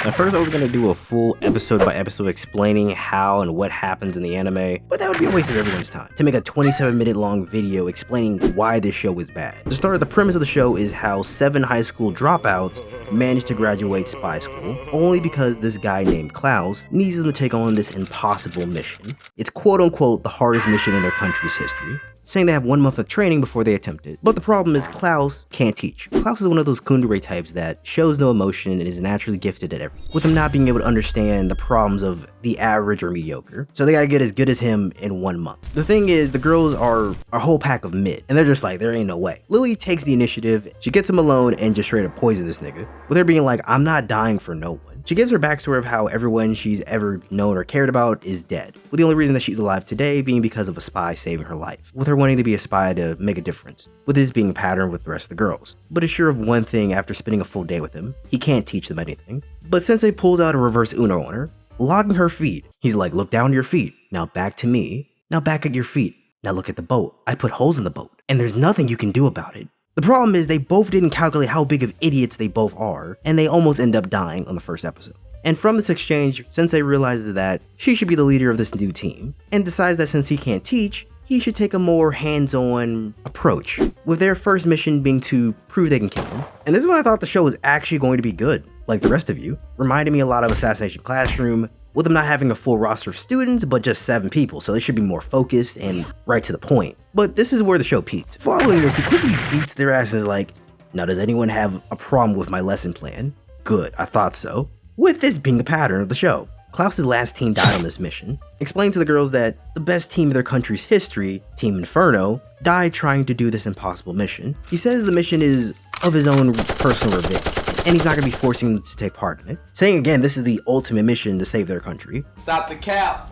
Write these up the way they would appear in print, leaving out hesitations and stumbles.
At first I was gonna do a full episode by episode explaining how and what happens in the anime, but that would be a waste of everyone's time to make a 27-minute long video explaining why this show is bad. To start, the premise of the show is how 7 high school dropouts manage to graduate spy school only because this guy named Klaus needs them to take on this impossible mission. It's quote-unquote the hardest mission in their country's history, saying they have 1 month of training before they attempt it. But the problem is Klaus can't teach. Klaus is one of those kundere types that shows no emotion and is naturally gifted at everything, with him not being able to understand the problems of the average or mediocre. So they gotta get as good as him in 1 month. The thing is, the girls are a whole pack of mid, and they're just like, there ain't no way. Lily takes the initiative, she gets him alone and just straight up poisons this nigga, with her being like, I'm not dying for no one. She gives her backstory of how everyone she's ever known or cared about is dead, with the only reason that she's alive today being because of a spy saving her life, with her wanting to be a spy to make a difference, with this being a pattern with the rest of the girls. But is sure of one thing after spending a full day with him: he can't teach them anything. But Sensei pulls out a reverse Uno on her, locking her feet. He's like, look down at your feet, now back to me, now back at your feet, now look at the boat. I put holes in the boat, and there's nothing you can do about it. The problem is they both didn't calculate how big of idiots they both are, and they almost end up dying on the first episode. And from this exchange, Sensei realizes that she should be the leader of this new team, and decides that since he can't teach, he should take a more hands-on approach, with their first mission being to prove they can kill him. And this is when I thought the show was actually going to be good, like the rest of you. Reminded me a lot of Assassination Classroom, with them not having a full roster of students, but just 7 people, so they should be more focused and right to the point. But this is where the show peaked. Following this, he quickly beats their asses like, now does anyone have a problem with my lesson plan? Good, I thought so. With this being a pattern of the show. Klaus's last team died on this mission, explaining to the girls that the best team of their country's history, Team Inferno, died trying to do this impossible mission. He says the mission is of his own personal revenge, and he's not going to be forcing them to take part in it, saying again this is the ultimate mission to save their country. Stop the cap!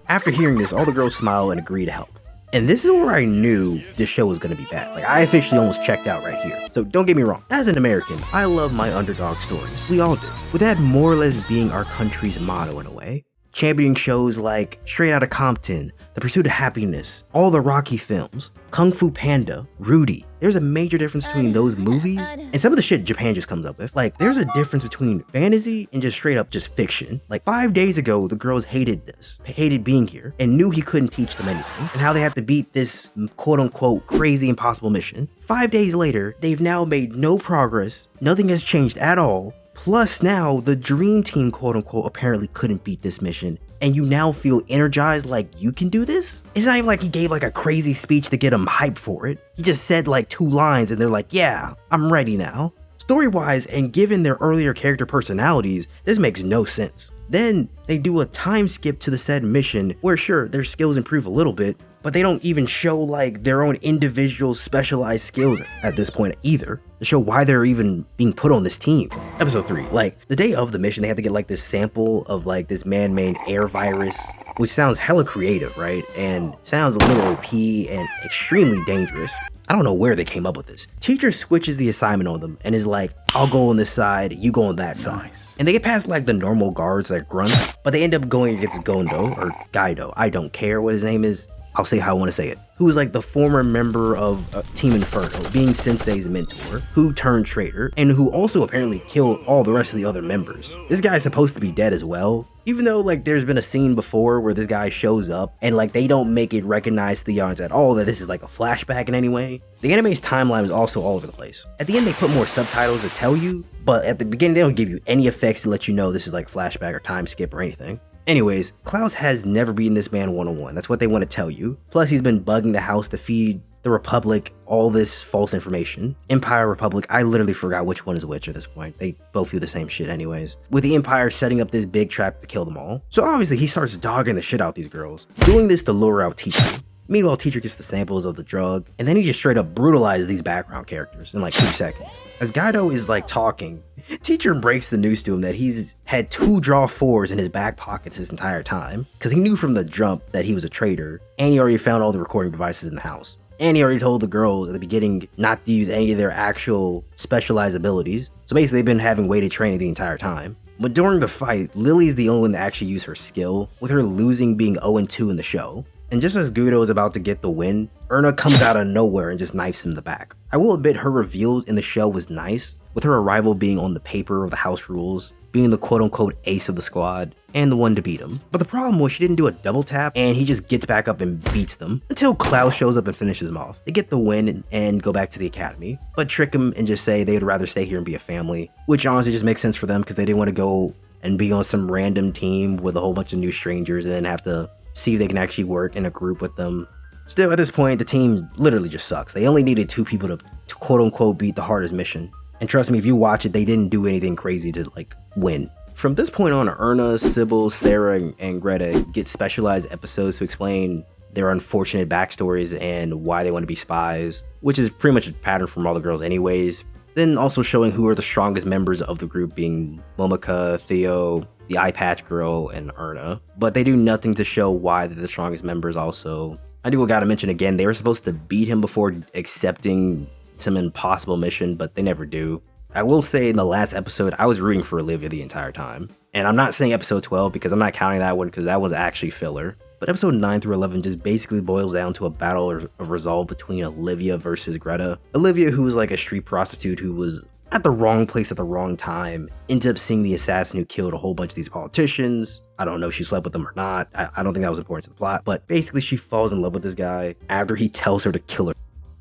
After hearing this, all the girls smile and agree to help. And this is where I knew this show was going to be bad. Like, I officially almost checked out right here. So don't get me wrong, as an American, I love my underdog stories. We all do. With that more or less being our country's motto in a way. Championing shows like Straight Outta Compton, The Pursuit of Happiness, all the Rocky films, Kung Fu Panda, Rudy. There's a major difference between those movies and some of the shit Japan just comes up with. Like, there's a difference between fantasy and just straight up just fiction. Like 5 days ago, the girls hated this, hated being here, and knew he couldn't teach them anything, and how they had to beat this quote unquote crazy impossible mission. 5 days later, they've now made no progress, nothing has changed at all. Plus now, the dream team quote unquote apparently couldn't beat this mission, and you now feel energized like you can do this? It's not even like he gave like a crazy speech to get them hyped for it. He just said like 2 lines and they're like, yeah, I'm ready now. Story-wise, and given their earlier character personalities, this makes no sense. Then they do a time skip to the said mission where sure, their skills improve a little bit, but they don't even show like their own individual specialized skills at this point either, to show why they're even being put on this team. Episode 3, like the day of the mission, they had to get like this sample of like this man-made air virus, which sounds hella creative, right? And sounds a little OP and extremely dangerous. I don't know where they came up with this. Teacher switches the assignment on them and is like, I'll go on this side, you go on that side. And they get past like the normal guards like grunts, but they end up going against Gondo, or Gaido, I don't care what his name is, I'll say how I want to say it, who is like the former member of Team Inferno, being Sensei's mentor, who turned traitor, and who also apparently killed all the rest of the other members. This guy's supposed to be dead as well, even though like there's been a scene before where this guy shows up and like they don't make it recognize to the audience at all that this is like a flashback in any way. The anime's timeline is also all over the place. At the end they put more subtitles to tell you, but at the beginning they don't give you any effects to let you know this is like flashback or time skip or anything. Anyways, Klaus has never beaten this man one-on-one. That's what they want to tell you. Plus, he's been bugging the house to feed the Republic all this false information. Empire, Republic, I literally forgot which one is which at this point. They both do the same shit anyways. With the Empire setting up this big trap to kill them all. So obviously, he starts dogging the shit out these girls, doing this to lure out Teacher. Meanwhile, Teacher gets the samples of the drug, and then he just straight up brutalizes these background characters in like 2 seconds. As Gaido is like talking, Teacher breaks the news to him that he's had 2 draw 4s in his back pockets this entire time, because he knew from the jump that he was a traitor, and he already found all the recording devices in the house. And he already told the girls at the beginning not to use any of their actual specialized abilities, so basically they've been having weighted training the entire time. But during the fight, Lily's the only one to actually use her skill, with her losing being 0-2 in the show. And just as Guido is about to get the win, Erna comes out of nowhere and just knifes him in the back. I will admit her reveal in the show was nice, with her arrival being on the paper of the house rules, being the quote-unquote ace of the squad, and the one to beat him. But the problem was she didn't do a double tap, and he just gets back up and beats them, until Klaus shows up and finishes him off. They get the win and go back to the academy, but trick him and just say they'd rather stay here and be a family, which honestly just makes sense for them because they didn't want to go and be on some random team with a whole bunch of new strangers and then have to see if they can actually work in a group with them. Still, at this point, the team literally just sucks. They only needed 2 people to quote-unquote beat the hardest mission. And trust me, if you watch it, they didn't do anything crazy to, like, win. From this point on, Erna, Sybil, Sarah, and Greta get specialized episodes to explain their unfortunate backstories and why they want to be spies, which is pretty much a pattern from all the girls anyways. Then also showing who are the strongest members of the group, being Monica, Theo, the eye patch girl, and Erna. But they do nothing to show why they're the strongest members also. I do gotta mention again, they were supposed to beat him before accepting some impossible mission, but they never do. I will say in the last episode, I was rooting for Olivia the entire time. And I'm not saying episode 12 because I'm not counting that one because that was actually filler. But episode 9 through 11 just basically boils down to a battle of resolve between Olivia versus Greta. Olivia, who was like a street prostitute who was at the wrong place at the wrong time, ends up seeing the assassin who killed a whole bunch of these politicians. I don't know if she slept with them or not. I don't think that was important to the plot. But basically she falls in love with this guy after he tells her to kill her,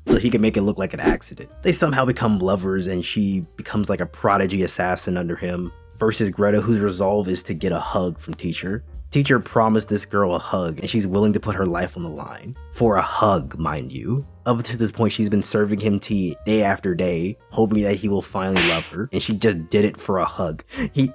so he can make it look like an accident. They somehow become lovers and she becomes like a prodigy assassin under him, versus Greta, whose resolve is to get a hug from Teacher. Teacher promised this girl a hug and she's willing to put her life on the line. For a hug, mind you. Up to this point, she's been serving him tea day after day, hoping that he will finally love her, and she just did it for a hug.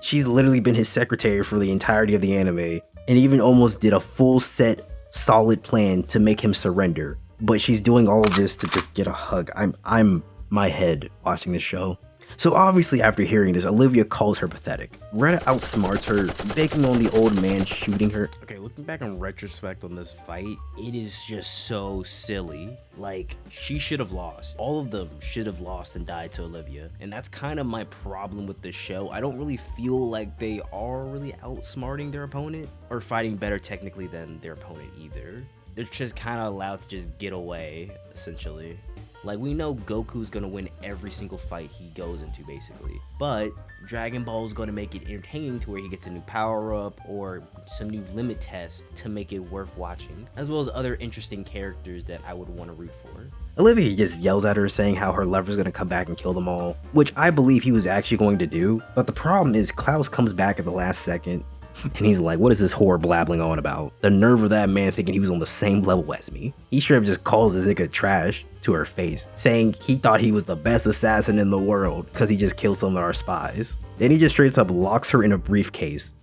She's literally been his secretary for the entirety of the anime, and even almost did a full set, solid plan to make him surrender. But she's doing all of this to just get a hug. I'm my head watching this show. So obviously after hearing this, Olivia calls her pathetic. Greta outsmarts her, banking on the old man shooting her. Okay, looking back in retrospect on this fight, it is just so silly. Like, she should have lost. All of them should have lost and died to Olivia. And that's kind of my problem with this show. I don't really feel like they are really outsmarting their opponent or fighting better technically than their opponent either. They're just kind of allowed to just get away, essentially. Like, we know Goku's gonna win every single fight he goes into, basically. But Dragon Ball's gonna make it entertaining to where he gets a new power-up or some new limit test to make it worth watching, as well as other interesting characters that I would want to root for. Olivia just yells at her saying how her lover's gonna come back and kill them all, which I believe he was actually going to do. But the problem is Klaus comes back at the last second, and he's like, what is this whore blabbling on about? The nerve of that man thinking he was on the same level as me. He straight up just calls this nigga trash to her face, saying he thought he was the best assassin in the world because he just killed some of our spies. Then he just straight up locks her in a briefcase,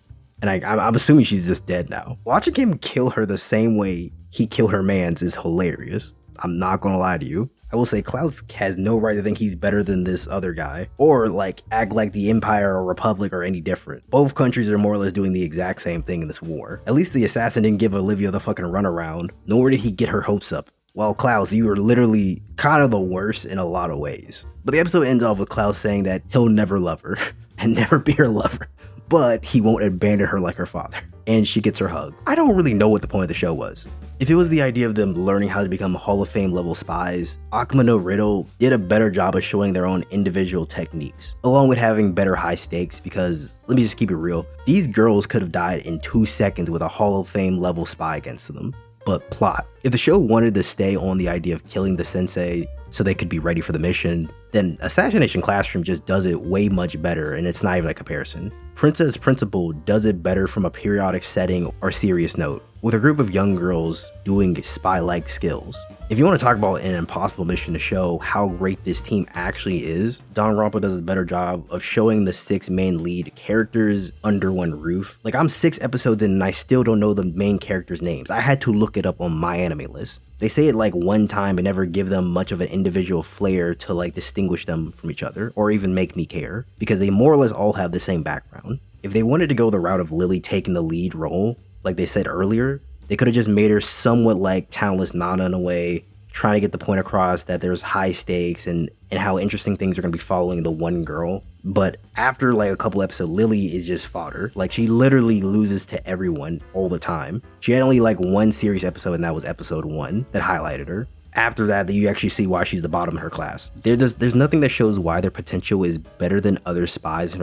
and I'm assuming she's just dead now. Watching him kill her the same way he killed her mans is hilarious. I'm not gonna lie to you. I will say Klaus has no right to think he's better than this other guy, or like act like the Empire or Republic are any different. Both countries are more or less doing the exact same thing in this war. At least the assassin didn't give Olivia the fucking runaround, nor did he get her hopes up. Well, Klaus, you are literally kind of the worst in a lot of ways. But the episode ends off with Klaus saying that he'll never love her and never be her lover, but he won't abandon her like her father. And she gets her hug. I don't really know what the point of the show was. If it was the idea of them learning how to become Hall of Fame level spies, Akuma no Riddle did a better job of showing their own individual techniques, along with having better high stakes, because let me just keep it real, these girls could have died in 2 seconds with a Hall of Fame level spy against them. But plot. If the show wanted to stay on the idea of killing the sensei so they could be ready for the mission, then Assassination Classroom just does it way much better, and it's not even a comparison. Princess Principal does it better from a periodic setting or serious note, with a group of young girls doing spy-like skills. If you want to talk about an impossible mission to show how great this team actually is, Danganronpa does a better job of showing the 6 main lead characters under one roof. Like, I'm 6 episodes in and I still don't know the main characters' names. I had to look it up on my anime list. They say it like one time and never give them much of an individual flair to like distinguish them from each other or even make me care, because they more or less all have the same background. If they wanted to go the route of Lily taking the lead role, like they said earlier, they could have just made her somewhat like talentless Nana in a way, trying to get the point across that there's high stakes and how interesting things are going to be following the one girl. But after like a couple episodes, Lily is just fodder. Like, she literally loses to everyone all the time. She had only like one serious episode, and that was episode 1 that highlighted her. After that, you actually see why she's the bottom in her class. There's nothing that shows why their potential is better than other spies in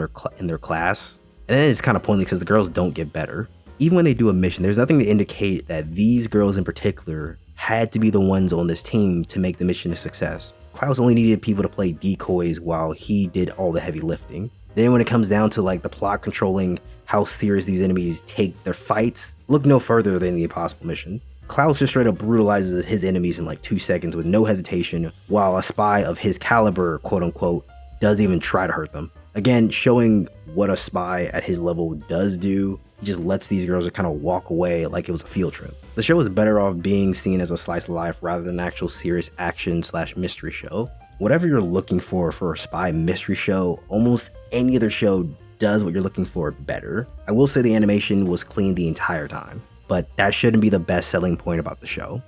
their class. And then it's kind of pointless because the girls don't get better. Even when they do a mission, there's nothing to indicate that these girls in particular had to be the ones on this team to make the mission a success. Klaus only needed people to play decoys while he did all the heavy lifting. Then when it comes down to like the plot controlling how serious these enemies take their fights, look no further than the Impossible Mission. Klaus just straight up brutalizes his enemies in like 2 seconds with no hesitation, while a spy of his caliber, quote unquote, doesn't even try to hurt them. Again, showing what a spy at his level does do. He just lets these girls kind of walk away like it was a field trip. The show is better off being seen as a slice of life rather than an actual serious action/mystery show. Whatever you're looking for a spy mystery show, almost any other show does what you're looking for better. I will say the animation was clean the entire time, but that shouldn't be the best selling point about the show.